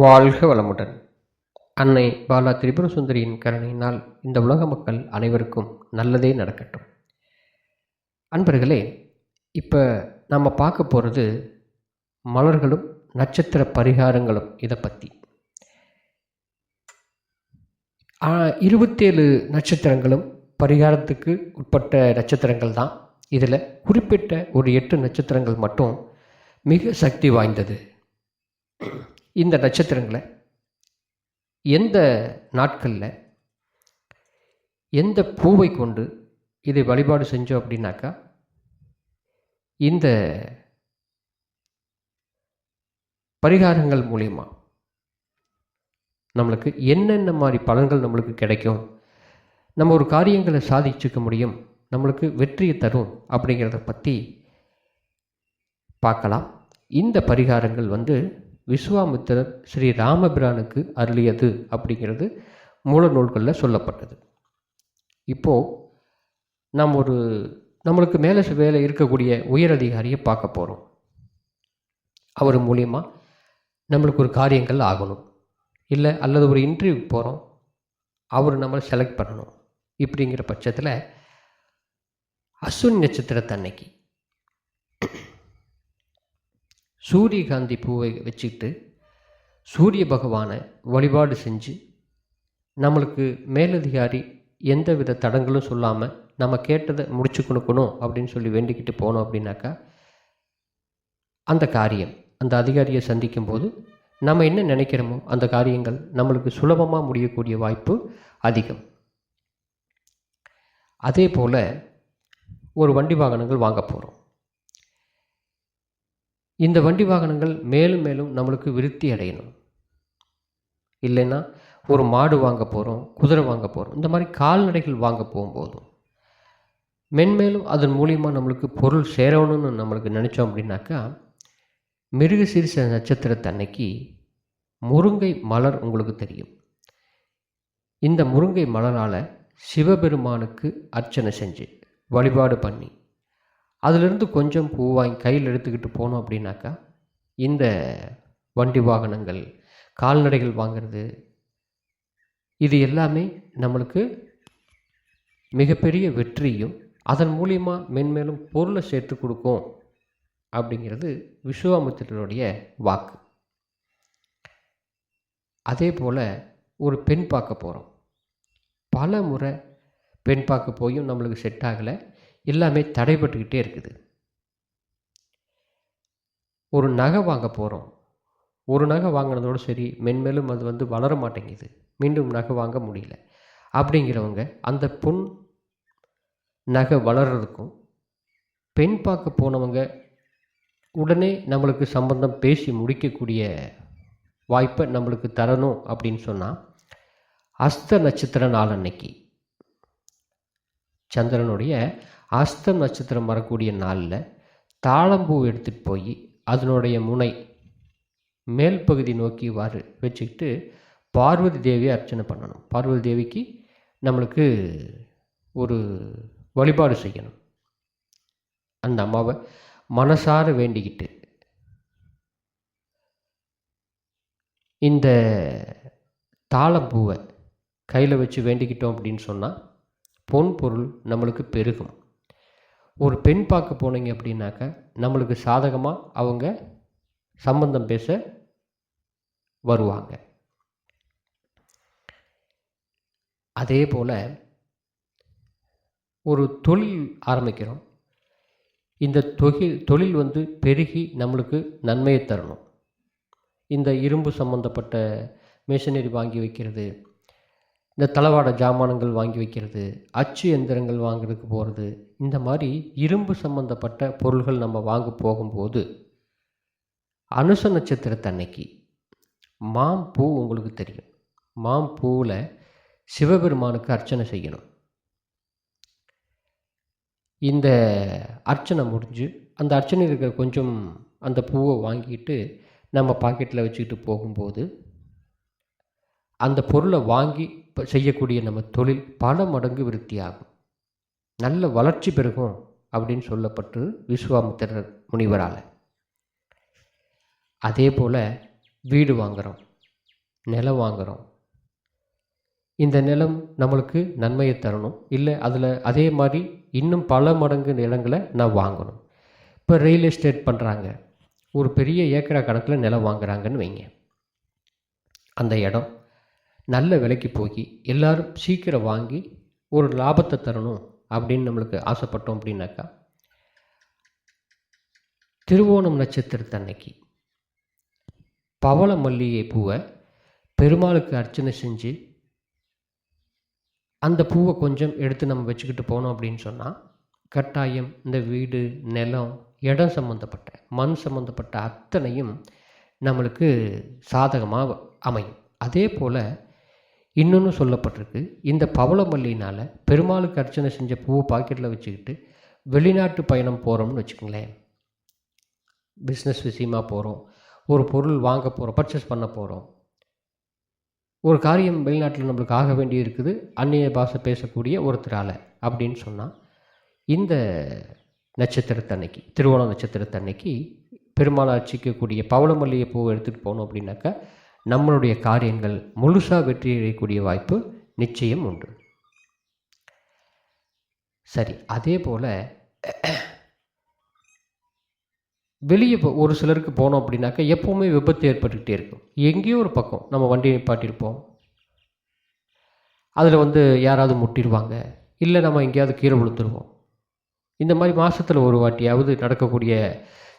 வாழ்க வளமுடன். அன்னை பாலா திரிபுர சுந்தரியின் கருணையினால் இந்த உலக மக்கள் அனைவருக்கும் நல்லதே நடக்கட்டும். அன்பர்களே, இப்போ நம்ம பார்க்க போகிறது மலர்களும் நட்சத்திர பரிகாரங்களும். இதை பற்றி 27 நட்சத்திரங்களும் பரிகாரத்துக்கு உட்பட்ட நட்சத்திரங்கள் தான். இதில் குறிப்பிட்ட ஒரு 8 நட்சத்திரங்கள் மட்டும் மிக சக்தி வாய்ந்தது. இந்த நட்சத்திரங்களை எந்த நாட்களில் எந்த பூவை கொண்டு இதை வழிபாடு செஞ்சோம் அப்படின்னாக்கா, இந்த பரிகாரங்கள் மூலிமா நம்மளுக்கு என்னென்ன மாதிரி பலன்கள் நம்மளுக்கு கிடைக்கும், நம்ம ஒரு காரியங்களை சாதிச்சுக்க முடியும், நம்மளுக்கு வெற்றியை தரும் அப்படிங்கிறத பற்றி பார்க்கலாம். இந்த பரிகாரங்கள் விஸ்வாமித்திரர் ஸ்ரீ ராமபிரானுக்கு அருளியது அப்படிங்கிறது மூல நூல்களில் சொல்லப்பட்டது. இப்போது நம்மளுக்கு மேலே வேலை இருக்கக்கூடிய உயர் அதிகாரியை பார்க்க போகிறோம். அவர் மூலியமாக நம்மளுக்கு ஒரு காரியங்கள் ஆகணும், இல்லை அல்லது ஒரு இன்டர்வியூ போகிறோம், அவர் நம்மளை செலக்ட் பண்ணணும். இப்படிங்கிற பட்சத்தில் அஸ்வினி நட்சத்திரத்தன்னைக்கு சூரியகாந்தி பூவை வச்சுக்கிட்டு சூரிய பகவானை வழிபாடு செஞ்சு, நம்மளுக்கு மேலதிகாரி எந்த வித தடங்களும் சொல்லாமல் நம்ம கேட்டதை முடிச்சு கொடுக்கணும் அப்படின்னு சொல்லி வேண்டிக்கிட்டு போனோம் அப்படின்னாக்கா, அந்த காரியம் அந்த அதிகாரியை சந்திக்கும் போது நம்ம என்ன நினைக்கிறோமோ அந்த காரியங்கள் நம்மளுக்கு சுலபமாக முடியக்கூடிய வாய்ப்பு அதிகம். அதே போல் ஒரு வண்டி வாகனங்கள் வாங்க போகிறோம். இந்த வண்டி வாகனங்கள் மேலும் மேலும் நம்மளுக்கு விருத்தி அடையணும். இல்லைன்னா ஒரு மாடு வாங்க போகிறோம், குதிரை வாங்க போகிறோம், இந்த மாதிரி கால்நடைகள் வாங்க போகும்போதும் மென்மேலும் அதன் மூலியமாக நம்மளுக்கு பொருள் சேரணும்னு நம்மளுக்கு நினச்சோம் அப்படின்னாக்கா, மிருகசீரிஷ நட்சத்திரத்தன்னைக்கு முருங்கை மலர் உங்களுக்கு தெரியும். இந்த முருங்கை மலரால் சிவபெருமானுக்கு அர்ச்சனை செஞ்சு வழிபாடு பண்ணி அதிலிருந்து கொஞ்சம் பூ வாங்கி கையில் எடுத்துக்கிட்டு போனோம் அப்படின்னாக்கா, இந்த வண்டி வாகனங்கள் கால்நடைகள் வாங்கிறது இது எல்லாமே நம்மளுக்கு மிகப்பெரிய வெற்றியும் அதன் மூலியமாக மென்மேலும் பொருளை சேர்த்து கொடுக்கும் அப்படிங்கிறது விஸ்வாமித்திரருடைய வாக்கு. அதே போல் ஒரு பெண் பார்க்க போகிறோம். பல முறை பெண் பார்க்க போயும் நம்மளுக்கு செட் ஆகலை, எல்லாமே தடைப்பட்டுக்கிட்டே இருக்குது. ஒரு நகை வாங்க போகிறோம், ஒரு நகை வாங்கினதோடு சரி, மென்மேலும் அது வளர மாட்டேங்குது, மீண்டும் நகை வாங்க முடியல. அப்படிங்கிறவங்க அந்த பொன் நகை வளர்கிறதுக்கும், பெண் பார்க்க போனவங்க உடனே நம்மளுக்கு சம்பந்தம் பேசி முடிக்கக்கூடிய வாய்ப்பை நம்மளுக்கு தரணும் அப்படின்னு சொன்னால், அஸ்த நட்சத்திர நாள் அன்னைக்கு சந்திரனுடைய அஸ்தம் நட்சத்திரம் வரக்கூடிய நாளில் தாழம்பூ எடுத்துகிட்டு போய் அதனுடைய முனை மேல் பகுதி நோக்கி வச்சுக்கிட்டு பார்வதி தேவியை அர்ச்சனை பண்ணணும். பார்வதி தேவிக்கு நம்மளுக்கு ஒரு வழிபாடு செய்யணும். அந்த அம்மாவை மனசார வேண்டிக்கிட்டு இந்த தாழம்பூவை கையில் வச்சு வேண்டிக்கிட்டோம் அப்படின்னு சொன்னால் பொன் பொருள் நம்மளுக்கு பெருகும். ஒரு பெண் பார்க்க போனீங்க அப்படின்னாக்கா, நம்மளுக்கு சாதகமாக அவங்க சம்பந்தம் பேச வருவாங்க. அதே போல் ஒரு தொழில் ஆரம்பிக்கிறோம். இந்த தொழில் பெருகி நம்மளுக்கு நன்மையை தரணும். இந்த இரும்பு சம்பந்தப்பட்ட மிஷினரி வாங்கி வைக்கிறது, இந்த தளவாட ஜாமானங்கள் வாங்கி வைக்கிறது, அச்சு எந்திரங்கள் வாங்குறதுக்கு போகிறது, இந்த மாதிரி இரும்பு சம்பந்தப்பட்ட பொருள்கள் நம்ம வாங்க போகும்போது அனுச நட்சத்திரத்தன்னைக்கு மாம்பூ உங்களுக்கு தெரியும். மாம்பூவில் சிவபெருமானுக்கு அர்ச்சனை செய்யணும். இந்த அர்ச்சனை முடிஞ்சு அந்த அர்ச்சனை இருக்கிற கொஞ்சம் அந்த பூவை வாங்கிட்டு நம்ம பாக்கெட்டில் வச்சுக்கிட்டு போகும்போது அந்த பொருளை வாங்கி செய்யக்கூடிய நம்ம தொழில் பல மடங்கு விருத்தியாகும், நல்ல வளர்ச்சி பெருகும் அப்படின்னு சொல்லப்பட்டு விஸ்வாமித்திரர் முனிவரால். அதே போல் வீடு வாங்குகிறோம், நிலம் வாங்குகிறோம். இந்த நிலம் நம்மளுக்கு நன்மையை தரணும், இல்லை அதில் அதே மாதிரி இன்னும் பல மடங்கு நிலங்களை நான் வாங்கணும். இப்போ ரியல் எஸ்டேட் பண்ணுறாங்க, ஒரு பெரிய ஏக்கரா கணக்கில் நிலம் வாங்குறாங்கன்னு வைங்க. அந்த இடம் நல்ல விலைக்கு போய் எல்லோரும் சீக்கிரம் வாங்கி ஒரு லாபத்தை தரணும் அப்படின்னு நம்மளுக்கு ஆசைப்பட்டோம் அப்படின்னாக்கா, திருவோணம் நட்சத்திரத்தன்னைக்கு பவள மல்லிகை பூவை பெருமாளுக்கு அர்ச்சனை செஞ்சு அந்த பூவை கொஞ்சம் எடுத்து நம்ம வச்சுக்கிட்டு போனோம் அப்படின்னு சொன்னால், கட்டாயம் இந்த வீடு, நிலம், இடம் சம்மந்தப்பட்ட, மண் சம்மந்தப்பட்ட அத்தனையும் நம்மளுக்கு சாதகமாக அமையும். அதே போல் இன்னொன்று சொல்லப்பட்டிருக்கு, இந்த பவள மல்லினால் பெருமாளுக்கு அர்ச்சனை செஞ்ச பூவை பாக்கெட்டில் வச்சுக்கிட்டு வெளிநாட்டு பயணம் போகிறோம்னு வச்சுக்கோங்களேன். பிஸ்னஸ் விஷயமாக போகிறோம், ஒரு பொருள் வாங்க போகிறோம், பர்ச்சேஸ் பண்ண போகிறோம், ஒரு காரியம் வெளிநாட்டில் நம்மளுக்கு ஆக வேண்டி இருக்குது, அந்நிய பாஷை பேசக்கூடிய ஒருத்தரால் அப்படின்னு சொன்னால், இந்த நட்சத்திரத்தன்னைக்கு, திருவோண நட்சத்திரத்தன்னைக்கு பெருமாள் அர்ச்சிக்கக்கூடிய பவள மல்லிகை பூவை எடுத்துகிட்டு போனோம் அப்படின்னாக்கா நம்மளுடைய காரியங்கள் முழுசாக வெற்றி அடையக்கூடிய வாய்ப்பு நிச்சயம் உண்டு. சரி, அதே போல் வெளியே ஒரு சிலருக்கு போனோம் அப்படின்னாக்கா எப்போவுமே விபத்து ஏற்பட்டுக்கிட்டே இருக்கும். எங்கேயோ ஒரு பக்கம் நம்ம வண்டி நிப்பாட்டியிருப்போம், அதில் யாராவது முட்டிடுவாங்க, இல்லை நம்ம எங்கேயாவது கீழே விழுத்துருவோம். இந்த மாதிரி மாதத்தில் ஒரு வாட்டியாவது நடக்கக்கூடிய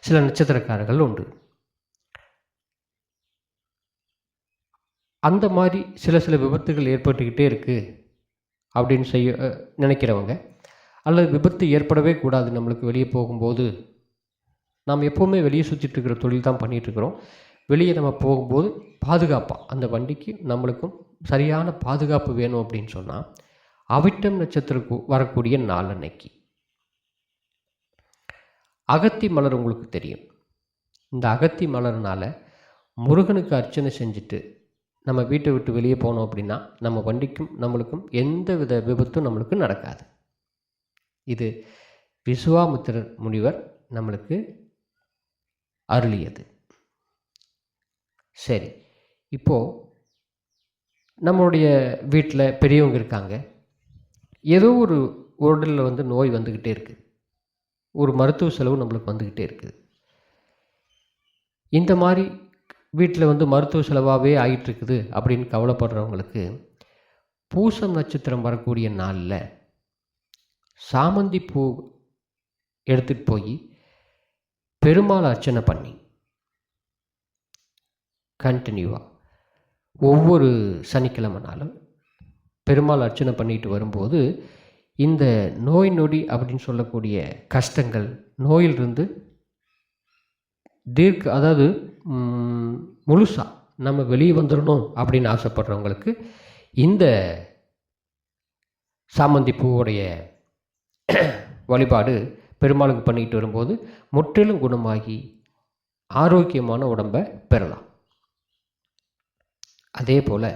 சில நட்சத்திரக்காரர்கள் உண்டு. அந்த மாதிரி சில விபத்துகள் ஏற்பட்டுக்கிட்டே இருக்குது அப்படின்னு நினைக்கிறவங்க, அல்லது விபத்து ஏற்படவே கூடாது நம்மளுக்கு வெளியே போகும்போது, நாம் எப்போவுமே வெளியே சுற்றிட்டு இருக்கிற தொழில் தான் பண்ணிகிட்ருக்குறோம், வெளியே நம்ம போகும்போது பாதுகாப்பாக அந்த வண்டிக்கு நம்மளுக்கும் சரியான பாதுகாப்பு வேணும் அப்படின்னு சொன்னால், அவிட்டம் நட்சத்திரம் வரக்கூடிய நாள் அன்னைக்கு அகத்தி மலர் உங்களுக்கு தெரியும். இந்த அகத்தி மலர்னால் முருகனுக்கு அர்ச்சனை செஞ்சுட்டு நம்ம வீட்டை விட்டு வெளியே போனோம் அப்படின்னா நம்ம வண்டிக்கும் நம்மளுக்கும் எந்த வித விபத்தும் நம்மளுக்கு நடக்காது. இது விசுவாமித்திரர் முனிவர் நம்மளுக்கு அருளியது. சரி, இப்போது நம்மளுடைய வீட்டில் பெரியவங்க இருக்காங்க, ஏதோ ஒரு உடலில் நோய் வந்துக்கிட்டே இருக்குது, ஒரு மருத்துவ செலவு நம்மளுக்கு வந்துக்கிட்டே இருக்குது. இந்த மாதிரி வீட்டில் மருத்துவ செலவாகவே ஆகிட்டுருக்குது அப்படின்னு கவலைப்படுறவங்களுக்கு பூசம் நட்சத்திரம் வரக்கூடிய நாளில் சாமந்தி பூ எடுத்துகிட்டு போய் பெருமாள் அர்ச்சனை பண்ணி கண்டினியூவாக ஒவ்வொரு சனிக்கிழமை நாளும் பெருமாள் அர்ச்சனை பண்ணிட்டு வரும்போது இந்த நோய் நொடி அப்படின்னு சொல்லக்கூடிய கஷ்டங்கள், நோயிலிருந்து அதாவது முழுசாக நம்ம வெளியே வந்துடணும் அப்படின்னு ஆசைப்படுறவங்களுக்கு இந்த சாமந்தி பூவுடைய வழிபாடு பெருமாளுக்கு பண்ணிக்கிட்டு வரும்போது முற்றிலும் குணமாகி ஆரோக்கியமான உடம்பை பெறலாம். அதே போல்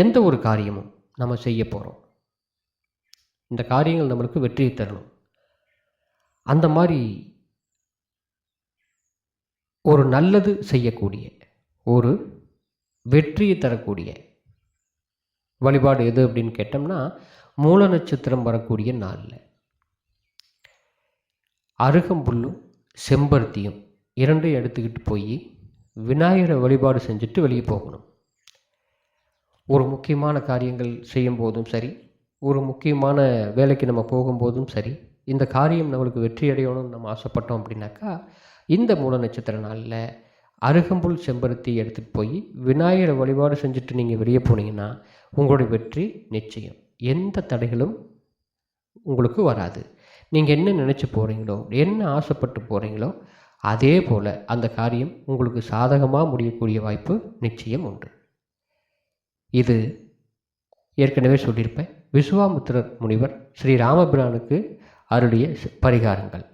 எந்த ஒரு காரியமும் நம்ம செய்ய போகிறோம், இந்த காரியங்கள் நம்மளுக்கு வெற்றியை தரணும். அந்த மாதிரி ஒரு நல்லது செய்யக்கூடிய, ஒரு வெற்றியை தரக்கூடிய வழிபாடு எது அப்படின்னு கேட்டோம்னா, மூல நட்சத்திரம் வரக்கூடிய நாளில் அருகம்புல்லும் செம்பருத்தியும் இரண்டையும் எடுத்துக்கிட்டு போய் விநாயகரை வழிபாடு செஞ்சுட்டு வெளியே போகணும். ஒரு முக்கியமான காரியங்கள் செய்யும் போதும் சரி, ஒரு முக்கியமான வேலைக்கு நம்ம போகும்போதும் சரி, இந்த காரியம் நம்மளுக்கு வெற்றி அடையணும்னு நம்ம ஆசைப்பட்டோம் அப்படின்னாக்கா இந்த மூல நட்சத்திர நாளில் அருகம்புல் செம்பருத்தி எடுத்துகிட்டு போய் விநாயகரை வழிபாடு செஞ்சுட்டு நீங்கள் வெளியே போனீங்கன்னா உங்களுடைய வெற்றி நிச்சயம். எந்த தடைகளும் உங்களுக்கு வராது. நீங்கள் என்ன நினச்சி போகிறீங்களோ, என்ன ஆசைப்பட்டு போகிறீங்களோ, அதே போல் அந்த காரியம் உங்களுக்கு சாதகமாக முடியக்கூடிய வாய்ப்பு நிச்சயம் உண்டு. இது ஏற்கனவே சொல்லியிருப்பேன், விசுவாமித்திரர் முனிவர் ஸ்ரீ ராமபிரானுக்கு அருளிய பரிகாரங்கள்.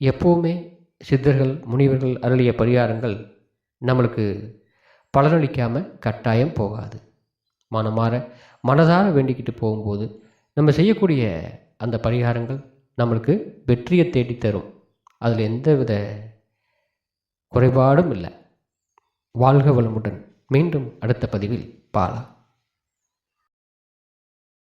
எப்போவுமே சித்தர்கள் முனிவர்கள் அருளிய பரிகாரங்கள் நம்மளுக்கு பலனளிக்காமல் கட்டாயம் போகாது. மனதார வேண்டிக்கிட்டு போகும்போது நம்ம செய்யக்கூடிய அந்த பரிகாரங்கள் நம்மளுக்கு வெற்றியை தேடி தரும். அதில் எந்தவித குறைபாடும் இல்லை. வாழ்க வளமுடன். மீண்டும் அடுத்த பதிவில் பாலா.